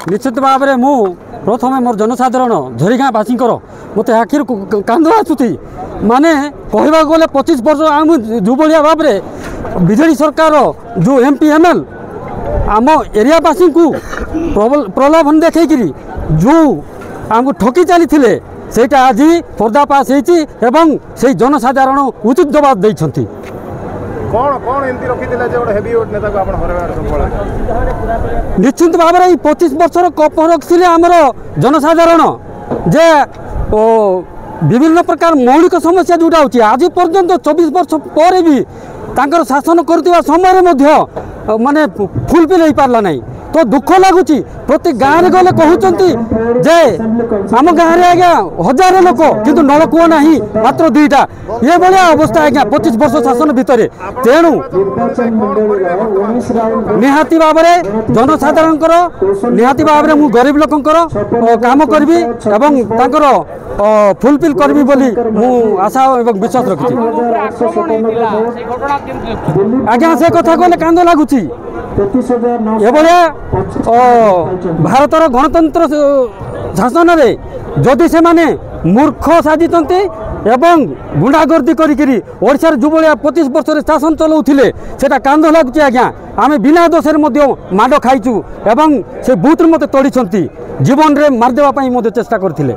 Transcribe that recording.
निश्चित भाव में मु प्रथम मोर जनसाधारण झरीगाँ बासी मत आखि कांद आसुची माने कहवा गले 25 वर्ष आम जो भाया भाव में विजेडी सरकार जो MP ML आम एरियावासी को प्रलोभन देखी जो आमको ठकी चली सेटा आज पर्दाफाश होती जनसाधारण उचित जवाब देती। निश्चित भाव में 25 वर्षर कप रखिले आमर जनसाधारण जे विभिन्न प्रकार मौलिक समस्या जोटा होची आज पर्यंत 24 वर्ष पर भी तांकर शासन करथिबा समय माने फुलफिल हो पारला नहीं तो दुख लगुच प्रति गाँव में गले कहते जे आम गाँव में आज्ञा 1000 लोक किंतु नलकूह ना मात्र 2टा ये भाया अवस्था आज्ञा 25 वर्ष शासन भितर तेणु निहाती भाव में जनसाधारण निहाती भाव में मुझ गरीब लोकंर काम करी फुलफिल करी बोली मु आशा और विश्वास रखी। आज्ञा से कथा कहले कांद लगुच एभलिया भारतर गणतंत्र शासन में जदि से माने मूर्ख साजिचंती एवं गुंडागर्दी करी ओडिशार जो भाया 25 वर्ष शासन चलाउथिले सेटा कांद लगुच। आज्ञा आमे बिना दोषे माड़ खाइचु एवं से बूथ मते तोड़ी जीवन रे मारदेवा पई मते चेष्टा करथिले।